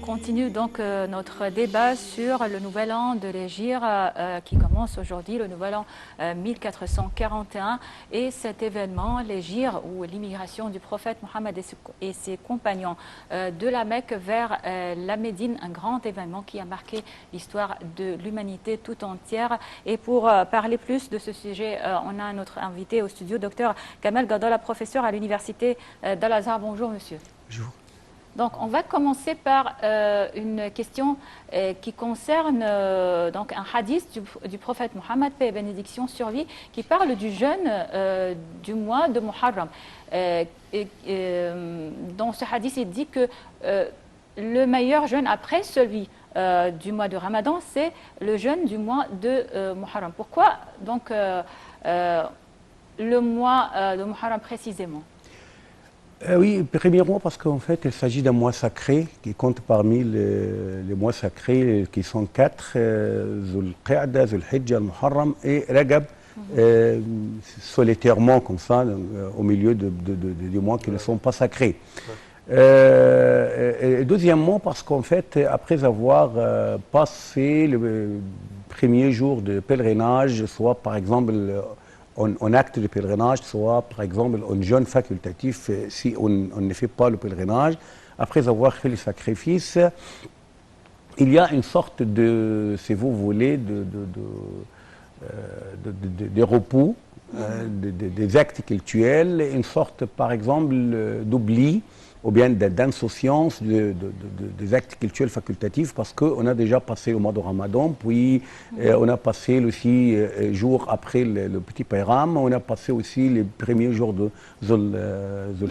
continue donc notre débat sur le nouvel an de l'Hégire qui commence aujourd'hui, le nouvel an 1441. Et cet événement, l'Hégire, ou l'immigration du prophète Mohammed et ses compagnons de la Mecque vers la Médine, un grand événement qui a marqué l'histoire de l'humanité tout entière. Et pour parler plus de ce sujet, on a notre invité au studio, Dr Kamel Gadala, professeur à l'université d'Al-Azhar. Bonjour monsieur. Bonjour. Donc, on va commencer par une question qui concerne donc un hadith du prophète Mohammed, paix et bénédiction sur lui, qui parle du jeûne du mois de Muharram. Dans ce hadith, il dit que le meilleur jeûne après celui du mois de Ramadan, c'est le jeûne du mois de Muharram. Pourquoi donc le mois de Muharram précisément? Oui, premièrement parce qu'en fait, il s'agit d'un mois sacré qui compte parmi les mois sacrés qui sont 4, Zul Qa'da, Zul Hijjah, Muharram et Rajab, solitairement comme ça, au milieu des mois qui ne sont pas sacrés. Et deuxièmement parce qu'en fait, après avoir passé le premier jour de pèlerinage, soit par exemple en acte de pèlerinage, soit par exemple en jeûne facultatif, si on ne fait pas le pèlerinage, après avoir fait le sacrifice, il y a une sorte de, si vous voulez, de repos, des actes cultuels, une sorte par exemple d'oubli, ou bien d'insouciance des actes cultuels facultatifs, parce qu'on a déjà passé le mois de Ramadan, puis on a passé le 6 jours après le petit Payram, on a passé aussi les premiers jours de Zul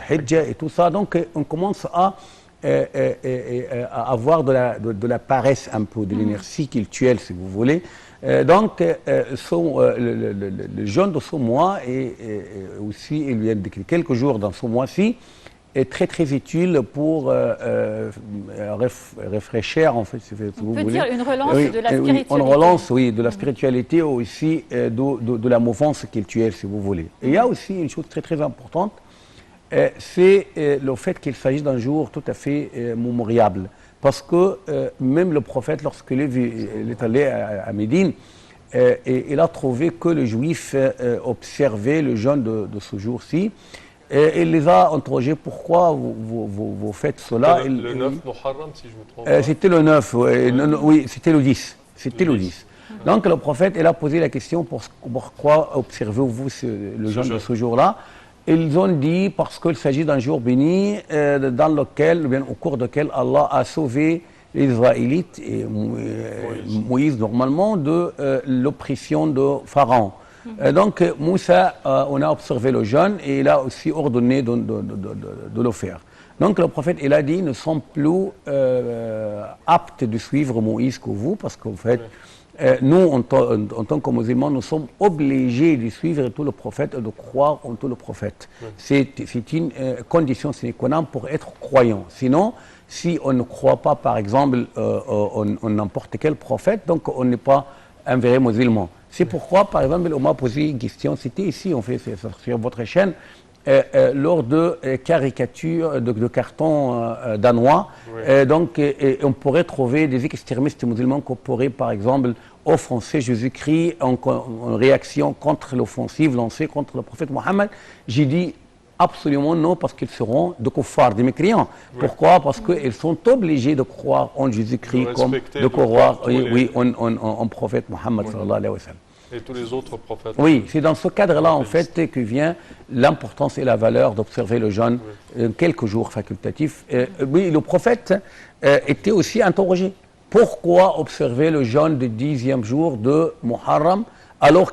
Hijjah et tout ça. Donc on commence à avoir de la paresse un peu, de l'inertie culturelle si vous voulez. Donc le jeûne de ce mois et aussi, il y a quelques jours dans ce mois-ci, est très très utile pour réfléchir en fait, si vous voulez. On peut dire une relance de la spiritualité. Une relance, oui, de la spiritualité aussi de la mouvance culturelle, si vous voulez. Et il y a aussi une chose très très importante, c'est le fait qu'il s'agit d'un jour tout à fait mémoriable. Parce que même le prophète, lorsqu'il est allé à Médine, il a trouvé que les Juifs observaient le jeûne de ce jour-ci. Et il les a interrogés pourquoi vous faites cela. Le 9 Muharram, si je me trompe pas. C'était le 9, oui, c'était le 10. C'était le 10. Donc le prophète, il a posé la question pourquoi observez-vous le jeûne de ce jour-là. Ils ont dit parce qu'il s'agit d'un jour béni dans lequel, bien, au cours duquel Allah a sauvé les Israélites et Moïse normalement de l'oppression de Pharaon. Donc Moussa, on a observé le jeûne et il a aussi ordonné de le faire. Donc le prophète, il a dit, nous sommes plus aptes de suivre Moïse que vous, parce qu'en fait, nous, en tant que musulmans, nous sommes obligés de suivre tout le prophète et de croire en tout le prophète. C'est une condition sine qua non pour être croyant. Sinon, si on ne croit pas, par exemple, en n'importe quel prophète, donc on n'est pas un vrai musulman. C'est pourquoi, par exemple, on m'a posé une question, c'était ici, on fait sur votre chaîne, lors de caricatures de cartons danois. Donc, on pourrait trouver des extrémistes musulmans qui pourraient, par exemple, offenser Jésus-Christ en réaction contre l'offensive lancée contre le prophète Mohammed. J'ai dit absolument non, parce qu'ils seront de kuffars, des mécréants. Pourquoi? Parce qu'ils sont obligés de croire en Jésus-Christ comme de croire en prophète Mohammed sallallahu alayhi wa sallam. Et tous les autres prophètes. Oui, c'est dans ce cadre-là, en fait, que vient l'importance et la valeur d'observer le jeûne quelques jours facultatifs. Oui, le prophète était aussi interrogé. Pourquoi observer le jeûne du 10e jour de Muharram alors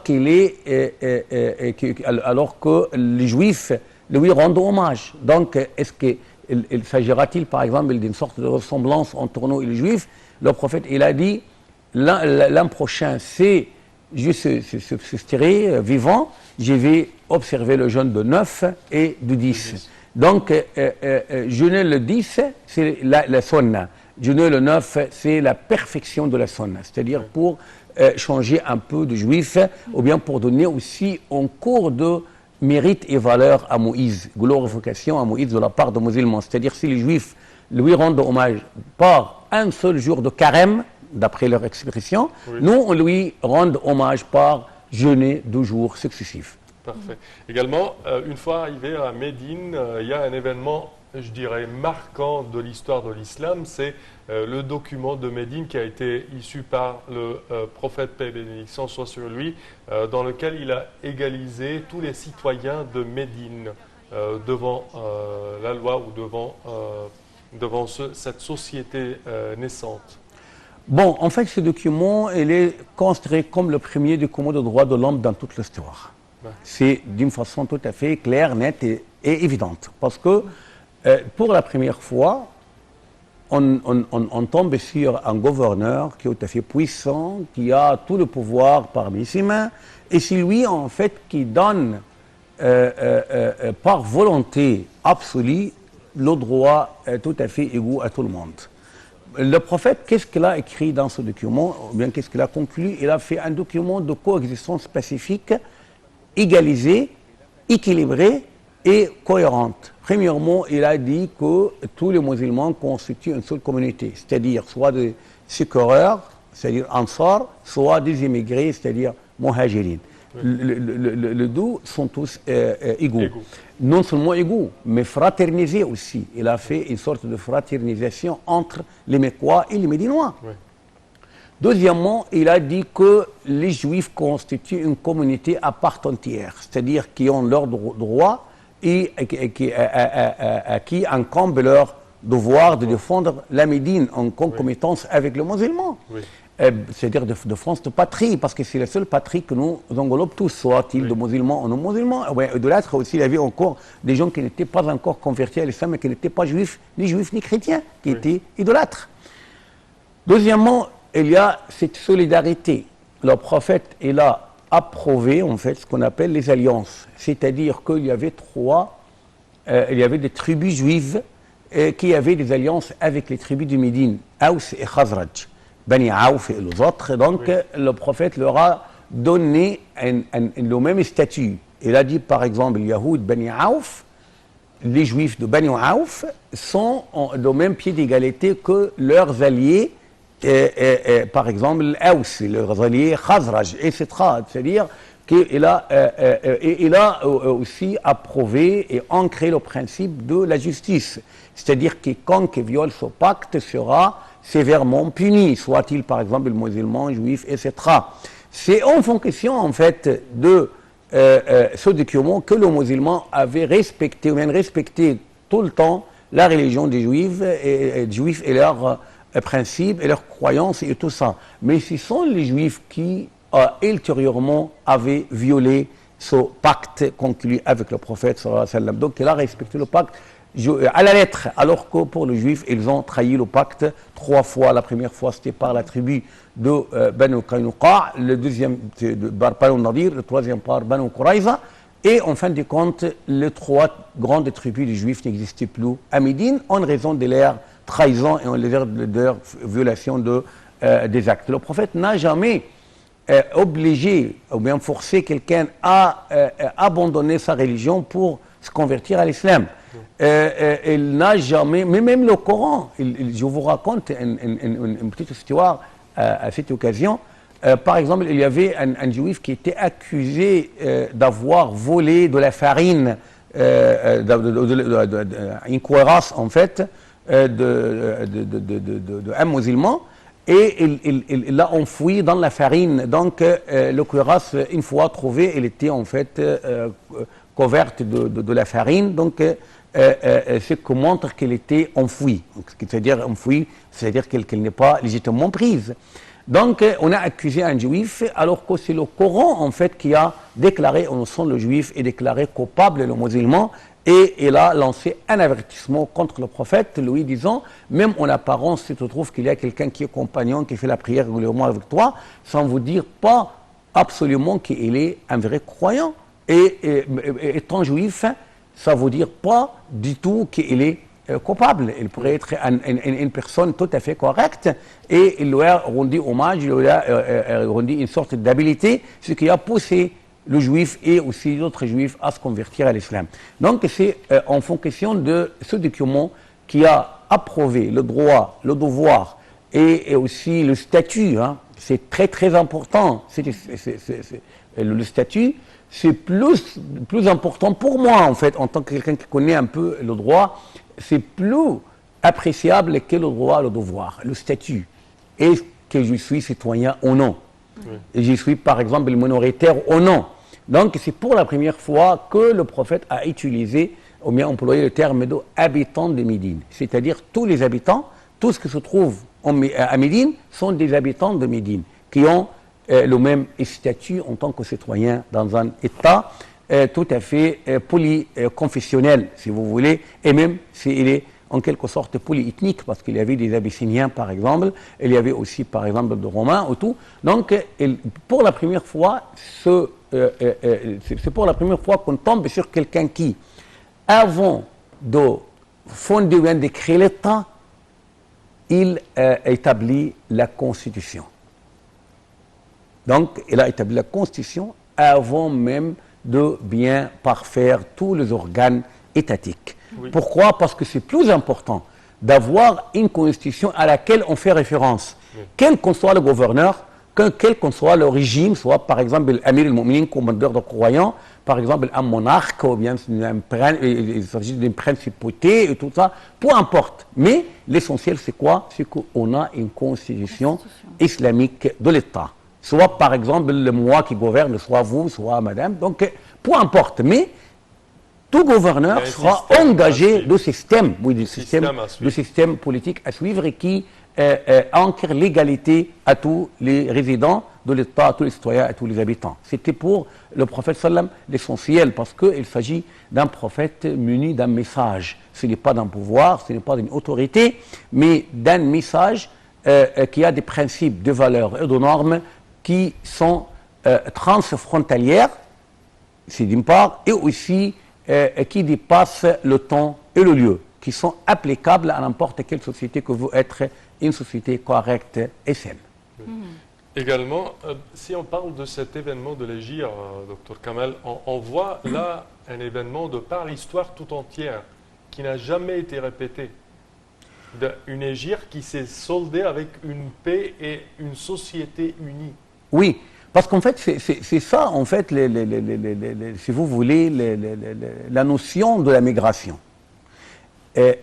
alors que les Juifs lui rendent hommage? Donc, est-ce qu'il s'agira-t-il, par exemple, d'une sorte de ressemblance entre nous et les Juifs? Le prophète, il a dit, l'an prochain, c'est je serai vivant, je vais observer le jeûne de 9 et de 10. Donc, jeûner le 10, c'est la sunna. Jeûner le 9, c'est la perfection de la sunna. C'est-à-dire pour changer un peu de juif, ou bien pour donner aussi un cours de mérite et valeur à Moïse, glorification à Moïse de la part des musulmans. C'est-à-dire si les juifs lui rendent hommage par un seul jour de carême, d'après leur expression. Oui. Nous, on lui rend hommage par jeûner 2 jours successifs. Parfait. Également, une fois arrivé à Médine, il y a un événement, je dirais, marquant de l'histoire de l'islam. C'est le document de Médine qui a été issu par le prophète, paix et bénédiction soit sur lui, dans lequel il a égalisé tous les citoyens de Médine devant la loi ou devant cette société naissante. Bon, en fait, ce document, il est considéré comme le premier document de droits de l'homme dans toute l'histoire. Ouais. C'est d'une façon tout à fait claire, nette et évidente. Parce que pour la première fois, on tombe sur un gouverneur qui est tout à fait puissant, qui a tout le pouvoir parmi ses mains, et c'est lui, en fait, qui donne par volonté absolue le droit tout à fait égaux à tout le monde. Le prophète, qu'est-ce qu'il a écrit dans ce document, ou bien qu'est-ce qu'il a conclu? Il a fait un document de coexistence pacifique, égalisée, équilibrée et cohérente. Premièrement, il a dit que tous les musulmans constituent une seule communauté, c'est-à-dire soit des secoureurs, c'est-à-dire ansar, soit des immigrés, c'est-à-dire muhajirin. Les deux sont tous égaux. Non seulement égaux, mais fraternisés aussi. Il a fait une sorte de fraternisation entre les Mécois et les Médinois. Oui. Deuxièmement, il a dit que les Juifs constituent une communauté à part entière, c'est-à-dire qui ont leurs droits et qui incombent leur devoir de défendre la Médine en concomitance avec les musulmans. Oui. C'est-à-dire de défense de patrie, parce que c'est la seule patrie que nous englobons tous, soit-ils de musulmans ou non musulmans. De l'autre aussi, il y avait encore des gens qui n'étaient pas encore convertis à l'islam et qui n'étaient pas juifs ni chrétiens, qui étaient idolâtres. Deuxièmement, il y a cette solidarité. Le prophète, il a approuvé en fait ce qu'on appelle les alliances, c'est-à-dire qu'il y avait des tribus juives qui avaient des alliances avec les tribus de Médine, Aous et Khazraj. Bani Aouf et les autres, donc le prophète leur a donné le même statut. Il a dit par exemple, les Yahoud Bani Aouf, les Juifs de Bani Aouf sont au même pied d'égalité que leurs alliés, par exemple Aous, leurs alliés Khazraj, etc. C'est-à-dire qu'il a aussi approuvé et ancré le principe de la justice. C'est-à-dire que quiconque viole ce pacte sera sévèrement puni, soit-il par exemple musulman, juif, etc. C'est en fonction en fait de ce document que le musulman avait respecté, ou bien respecté tout le temps la religion des juifs et leurs principes et leurs croyances et tout ça. Mais ce sont les juifs qui ultérieurement avaient violé ce pacte conclu avec le prophète sallallahu alayhi wa sallam. Donc il a respecté le pacte à la lettre, alors que pour les Juifs, ils ont trahi le pacte 3 fois. La première fois, c'était par la tribu de Banu Qaynuqa, le deuxième par Banu Nadir, le troisième par Banu Qurayza, et en fin de compte, les 3 grandes tribus des Juifs n'existaient plus à Médine en raison de leur trahison et en raison de leur violation des actes. Le prophète n'a jamais obligé ou bien forcé quelqu'un à abandonner sa religion pour se convertir à l'islam. Il n'a jamais, mais même le Coran, je vous raconte une petite histoire à cette occasion. Par exemple, il y avait un juif qui était accusé d'avoir volé de la farine, une cuirasse en fait, d'un musulman, et il l'a enfoui dans la farine. Donc, le cuirasse, une fois trouvé, elle était en fait couverte de la farine. Donc, ce qui montre qu'elle était enfouie. C'est-à-dire enfouie, c'est-à-dire qu'elle n'est pas légitimement prise. Donc, on a accusé un juif, alors que c'est le Coran, en fait, qui a déclaré innocent le juif et déclaré coupable le musulman. Et il a lancé un avertissement contre le prophète, lui disant, même en apparence, si tu trouves qu'il y a quelqu'un qui est compagnon, qui fait la prière régulièrement avec toi, sans vous dire pas absolument qu'il est un vrai croyant. Et étant juif, ça ne veut dire pas du tout qu'il est coupable. Il pourrait être une personne tout à fait correcte et il lui a rendu hommage, il lui a rendu une sorte d'habilité, ce qui a poussé le juif et aussi d'autres juifs à se convertir à l'islam. Donc c'est en fonction de ce document qui a approuvé le droit, le devoir et aussi le statut, hein, c'est très très important. Le statut, c'est plus important pour moi, en fait, en tant que quelqu'un qui connaît un peu le droit, c'est plus appréciable que le droit, le devoir, le statut. Est-ce que je suis citoyen ou non? Et je suis, par exemple, minoritaire ou non? Donc, c'est pour la première fois que le prophète a utilisé, ou bien employé le terme d'habitants de Médine. C'est-à-dire tous les habitants, tout ce qui se trouve à Médine, sont des habitants de Médine, qui ont le même statut en tant que citoyens dans un État tout à fait polyconfessionnel, si vous voulez, et même s'il est en quelque sorte polyethnique, parce qu'il y avait des Abyssiniens, par exemple, il y avait aussi, par exemple, des Romains ou tout. Donc, pour la première fois, c'est pour la première fois qu'on tombe sur quelqu'un qui, avant de fonder ou de créer l'État, il établit la Constitution. Donc, il a établi la Constitution avant même de bien parfaire tous les organes étatiques. Oui. Pourquoi? Parce que c'est plus important d'avoir une Constitution à laquelle on fait référence. Oui. Quel qu'en soit le gouverneur, quel qu'en soit le régime, soit par exemple l'Amir al-Mu'minin, commandeur de croyants, par exemple un monarque, ou bien il s'agit d'une principauté et tout ça, peu importe. Mais l'essentiel, c'est quoi? C'est qu'on a une constitution islamique de l'État. Soit par exemple moi qui gouverne, soit vous, soit madame, donc peu importe. Mais tout gouverneur sera engagé de système, oui, de système politique à suivre et qui ancre l'égalité à tous les résidents de l'État, à tous les citoyens, à tous les habitants. C'était pour le prophète sallam l'essentiel parce qu'il s'agit d'un prophète muni d'un message. Ce n'est pas d'un pouvoir, ce n'est pas d'une autorité, mais d'un message qui a des principes, des valeurs et des normes qui sont transfrontalières, c'est d'une part, et aussi qui dépassent le temps et le lieu, qui sont applicables à n'importe quelle société que vous êtes une société correcte et saine. Également, si on parle de cet événement de l'Hégire, Dr Kamel, on voit là un événement de par l'histoire tout entière qui n'a jamais été répété. Une Hégire qui s'est soldée avec une paix et une société unie. Oui, parce qu'en fait, c'est ça, en fait, si vous voulez, la notion de la migration.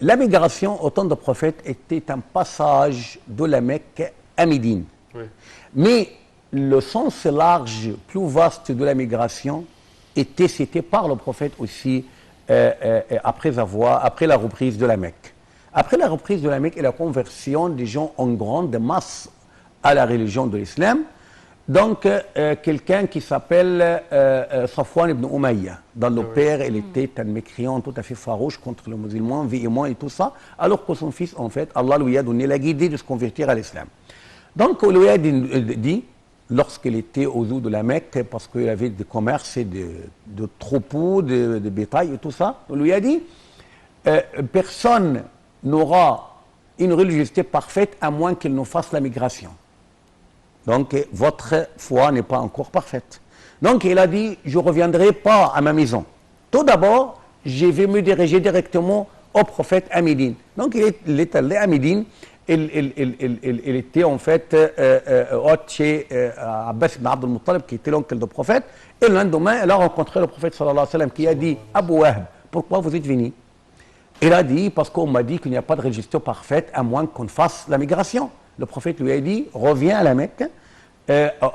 La migration, au temps de prophète, était un passage de la Mecque à Médine. Oui. Mais le sens large, plus vaste de la migration, c'était par le prophète aussi, après la reprise de la Mecque. Après la reprise de la Mecque et la conversion des gens en grande masse à la religion de l'islam, donc, quelqu'un qui s'appelle Safwan ibn Umayya, dans le père, il était un mécréant tout à fait farouche contre le musulman, véhément et tout ça, alors que son fils, en fait, Allah lui a donné la guidée de se convertir à l'islam. Donc, on lui a dit, lorsqu'il était au zoo de la Mecque, parce qu'il avait des commerces et de troupeaux, de bétail et tout ça, on lui a dit, personne n'aura une religiosité parfaite à moins qu'il ne fasse la migration. Donc, votre foi n'est pas encore parfaite. Donc, il a dit, je ne reviendrai pas à ma maison. Tout d'abord, je vais me diriger directement au prophète à Médine. Donc, il est allé à Médine. Il était en fait hôte chez Abbas ibn Abd al-Muttalib, qui était l'oncle du prophète. Et le lendemain, il a rencontré le prophète sallallahu alayhi wa sallam, qui a dit, Abu Wahb, pourquoi vous êtes venu? Il a dit, parce qu'on m'a dit qu'il n'y a pas de religion parfaite à moins qu'on fasse la migration. Le prophète lui a dit, reviens à la Mecque,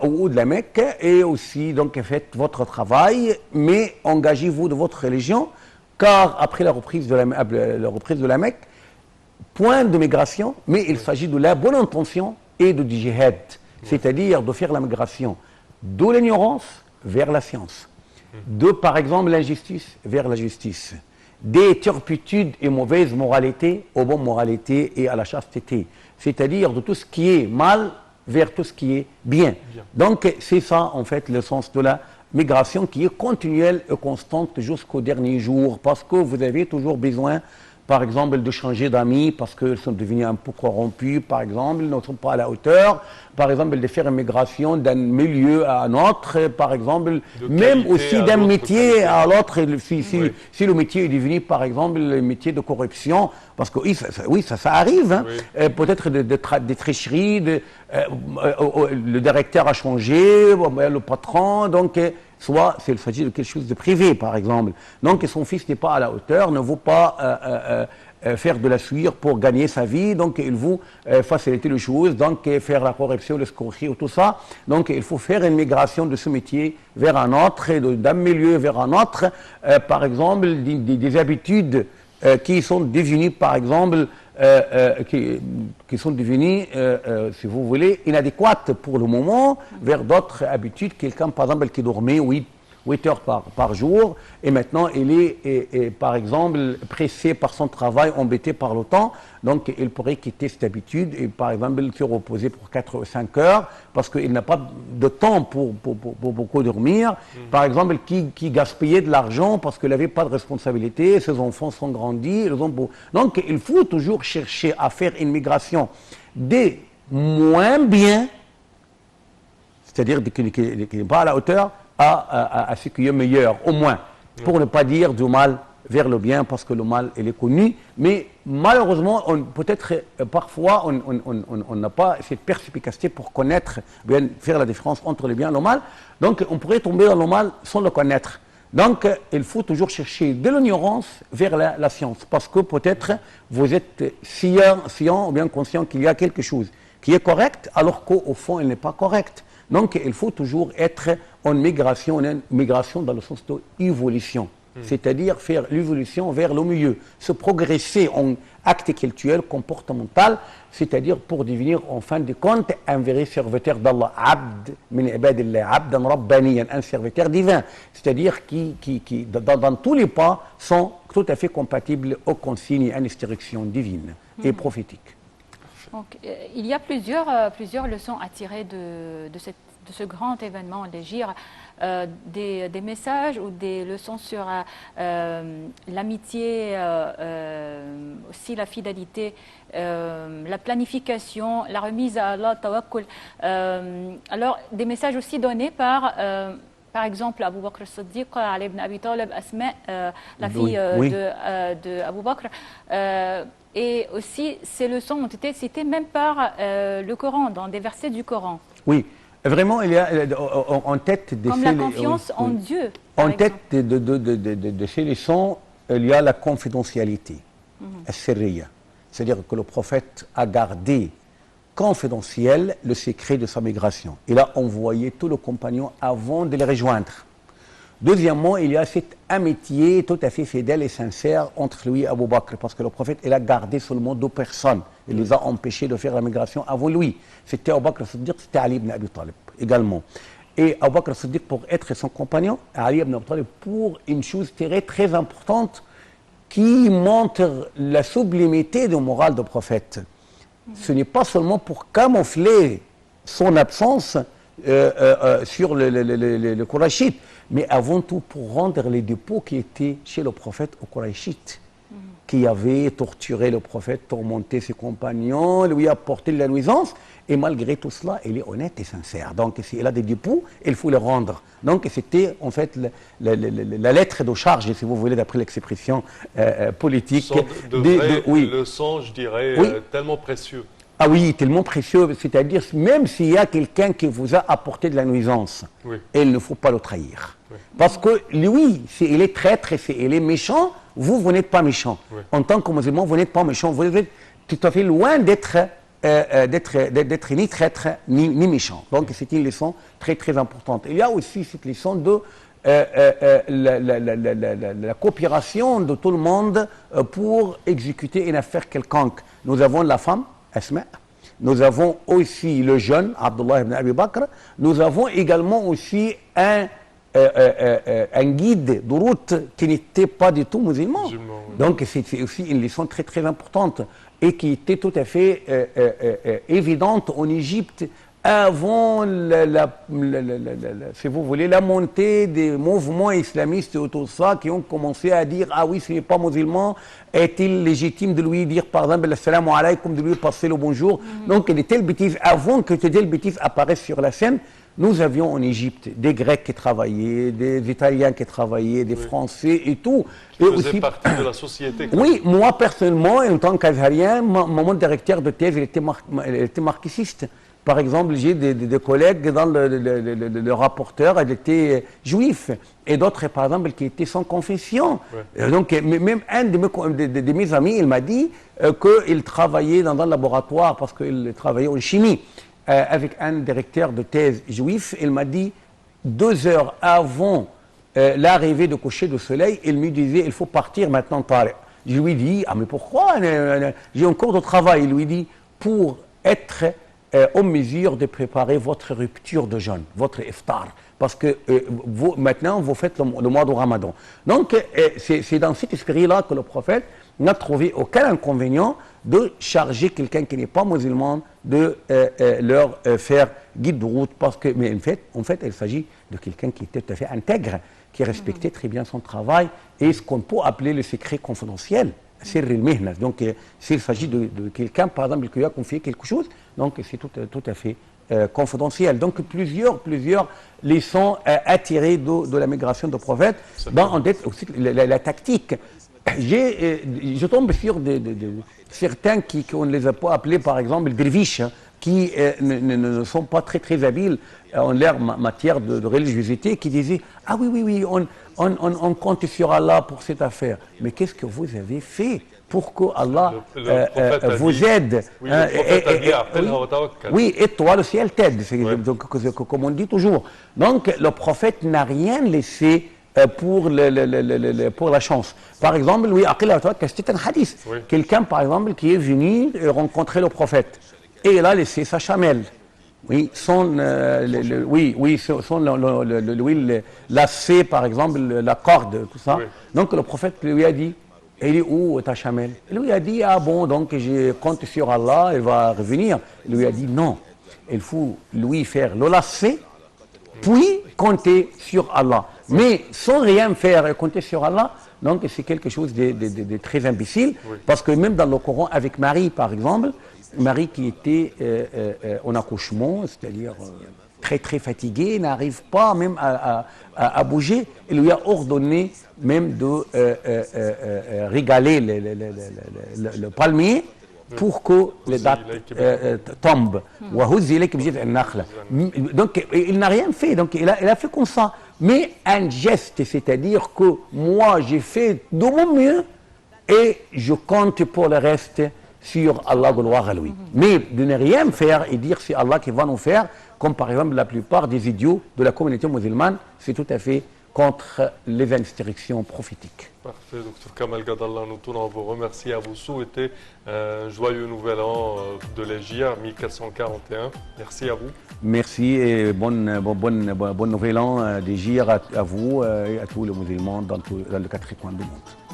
ou de la Mecque, et aussi, donc, faites votre travail, mais engagez-vous de votre religion, car après la reprise de la Mecque, point de migration, mais il s'agit de la bonne intention et du djihad, c'est-à-dire de faire la migration de l'ignorance vers la science, de, par exemple, l'injustice vers la justice, des turpitudes et mauvaises moralités aux bonnes moralités et à la chasteté, c'est-à-dire de tout ce qui est mal vers tout ce qui est bien. Donc, c'est ça, en fait, le sens de la migration qui est continuelle et constante jusqu'au dernier jour, parce que vous avez toujours besoin par exemple, de changer d'amis parce qu'ils sont devenus un peu corrompus, par exemple, ne sont pas à la hauteur, par exemple, de faire une migration d'un milieu à un autre, par exemple, De même qualité aussi à d'un l'autre métier qualité. à l'autre, Oui. si le métier est devenu, par exemple, le métier de corruption, parce que oui, ça arrive, hein. Oui. Peut-être des tricheries, le directeur a changé, le patron, donc soit il s'agit de quelque chose de privé, par exemple. Donc son fils n'est pas à la hauteur, ne veut pas faire de la sueur pour gagner sa vie, donc il veut faciliter les choses, donc faire la corruption, l'escroquerie, tout ça. Donc il faut faire une migration de ce métier vers un autre, et d'un milieu vers un autre, par exemple des habitudes qui sont devenues, par exemple, qui sont devenues, si vous voulez, inadéquates pour le moment, vers d'autres habitudes. Quelqu'un, par exemple, qui dormait 8 heures par jour, et maintenant il est, par exemple, pressé par son travail, embêté par le temps, donc il pourrait quitter cette habitude et, par exemple, se reposer pour 4 ou 5 heures, parce qu'il n'a pas de temps pour beaucoup dormir. Par exemple, qui gaspillait de l'argent parce qu'il n'avait pas de responsabilité, ses enfants sont grandis. Donc il faut toujours chercher à faire une migration des moins bien, c'est-à-dire qui n'est pas à la hauteur, à ce qui est meilleur, au moins, pour ne pas dire du mal vers le bien, parce que le mal, il est connu, mais malheureusement, peut-être parfois, on n'a pas cette perspicacité pour connaître, bien faire la différence entre le bien et le mal, donc on pourrait tomber dans le mal sans le connaître. Donc, il faut toujours chercher de l'ignorance vers la science, parce que peut-être vous êtes scient ou bien conscient qu'il y a quelque chose qui est correct, alors qu'au fond, il n'est pas correct. Donc, il faut toujours être en migration dans le sens de évolution, c'est-à-dire faire l'évolution vers le milieu, se progresser en acte cultuel, comportemental, c'est-à-dire pour devenir en fin de compte un vrai serviteur d'Allah, abd min ibadillah, abdan rabbaniyan, un serviteur divin, c'est-à-dire qui dans tous les pas sont tout à fait compatibles aux consignes et instructions divines et prophétiques. Donc, il y a plusieurs leçons à tirer de ce grand événement, les GIR, des messages ou des leçons sur l'amitié, aussi la fidélité, la planification, la remise à Allah, tawakkul. Alors, des messages aussi donnés par exemple, Abu Bakr al-Siddiq, Ali ibn Abi Talib, Asma, la fille de Abu Bakr. Et aussi, ces leçons ont été citées même par le Coran, dans des versets du Coran. Oui, vraiment, il y a en tête de comme ces... la confiance en Dieu. En tête de ces leçons, il y a la confidentialité, as-sirriya. C'est-à-dire que le prophète a gardé confidentiel le secret de sa migration. Il a envoyé tous les compagnons avant de les rejoindre. Deuxièmement, il y a cette amitié tout à fait fidèle et sincère entre lui et Abu Bakr, parce que le prophète, il a gardé seulement 2 personnes. Il les a empêchés de faire la migration avant lui. C'était Abu Bakr al-Siddiq, c'était Ali ibn Abi Talib également. Et Abu Bakr al-Siddiq pour être son compagnon, Ali ibn Abi Talib pour une chose très importante qui montre la sublimité du moral du prophète. Ce n'est pas seulement pour camoufler son absence sur le Qurayshite, mais avant tout pour rendre les dépôts qui étaient chez le prophète au Qurayshite, qui avait torturé le prophète, tourmenté ses compagnons, lui apporté de la nuisance, et malgré tout cela, il est honnête et sincère. Donc, s'il a des dépôts, il faut les rendre. Donc, c'était en fait la lettre de charge, si vous voulez, d'après l'expression politique. De vraies leçons, je dirais, tellement précieux. Ah oui, tellement précieux, c'est-à-dire même s'il y a quelqu'un qui vous a apporté de la nuisance, il ne faut pas le trahir. Parce que lui, s'il est traître, s'il est méchant, vous n'êtes pas méchant. En tant que musulman, vous n'êtes pas méchant, vous êtes tout à fait loin d'être ni traître ni méchant. Donc c'est une leçon très importante. Il y a aussi cette leçon de la coopération de tout le monde pour exécuter une affaire quelconque. Nous avons la femme, Asma. Nous avons aussi le jeune, Abdullah ibn Abi Bakr. Nous avons également aussi un guide de route qui n'était pas du tout musulman. Donc c'est aussi une leçon très importante et qui était tout à fait évidente en Égypte avant, si vous voulez, la montée des mouvements islamistes autour de ça, qui ont commencé à dire, ah oui, ce n'est pas musulman, est-il légitime de lui dire, par exemple, assalamu alaykum, de lui passer le bonjour. Donc, de telles bêtises, avant que de telles bêtises apparaissent sur la scène, nous avions en Égypte des Grecs qui travaillaient, des Italiens qui travaillaient, des Français et tout. Qui faisaient partie de la société. Oui, moi personnellement, en tant qu'Azharien, mon directeur de thèse, il était marxiste. Par exemple, j'ai des collègues dans le rapporteur, il était juif, et d'autres, par exemple, qui étaient sans confession. Ouais. Donc, même un de mes amis, il m'a dit qu'il travaillait dans un laboratoire parce qu'il travaillait en chimie avec un directeur de thèse juif. Il m'a dit 2 heures avant l'arrivée du coucher du soleil, il me disait il faut partir maintenant, Tariq. Je lui dis ah mais pourquoi j'ai encore de travail. Il lui dit pour être en mesure de préparer votre rupture de jeûne, votre iftar. Parce que maintenant, vous faites le mois du Ramadan. Donc, c'est dans cet esprit-là que le prophète n'a trouvé aucun inconvénient de charger quelqu'un qui n'est pas musulman de leur faire guide de route. Parce que, mais en fait, il s'agit de quelqu'un qui était tout à fait intègre, qui respectait très bien son travail et ce qu'on peut appeler le secret confidentiel. Donc, s'il s'agit de quelqu'un, par exemple, qui a confié quelque chose, donc c'est tout à fait confidentiel. Donc, plusieurs leçons attirées de la migration du prophète. En tête aussi la tactique. Je tombe sur certains qu'on ne les a pas appelés, par exemple, derviches, qui ne sont pas très habiles en leur matière de religiosité, qui disaient « Ah oui, on compte sur Allah pour cette affaire. » Mais qu'est-ce que vous avez fait pour que Allah vous aide? Oui, et toi, le ciel t'aide, comme on dit toujours. Donc, le prophète n'a rien laissé pour la chance. Par exemple, c'était un hadith. Oui. Quelqu'un, par exemple, qui est venu rencontrer le prophète et il a laissé sa chamelle. Oui, l'huile lacée, par exemple, la corde, tout ça. Oui. Donc, le prophète lui a dit, il est où ta chamelle? Il lui a dit, ah bon, donc je compte sur Allah, il va revenir. Il lui a dit, non, il faut lui faire le lacet, puis compter sur Allah. Mais sans rien faire et compter sur Allah, donc c'est quelque chose de très imbécile, parce que même dans le Coran, avec Marie, par exemple, Marie qui était en accouchement, c'est-à-dire très fatiguée, n'arrive pas même à bouger, il lui a ordonné même de régaler le palmier pour que les dates tombent. Donc il n'a rien fait, donc il a fait comme ça. Mais un geste, c'est-à-dire que moi j'ai fait de mon mieux et je compte pour le reste sur Allah, gloire à lui. Mais de ne rien faire et dire c'est Allah qui va nous faire, comme par exemple la plupart des idiots de la communauté musulmane, c'est tout à fait contre les instructions prophétiques. Parfait, Dr Kamal Gadallah, nous tenons à vous remercier, à vous souhaiter un joyeux nouvel an de l'Hégire 1441. Merci à vous. Merci et bon nouvel an d'Hégire à vous et à tous les musulmans dans le 4 coins du monde.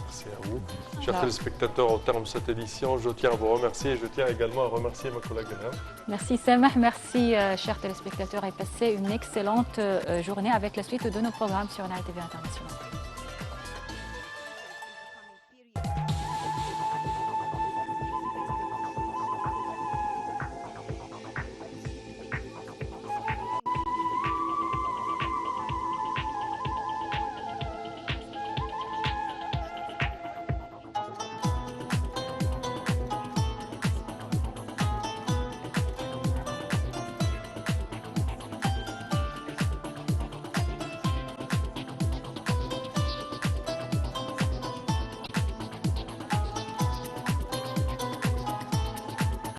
Merci à vous. Chers téléspectateurs, au terme de cette édition, je tiens à vous remercier et je tiens également à remercier ma collègue. Merci Samah, merci chers téléspectateurs et passez une excellente journée avec la suite de nos programmes sur NAL TV International.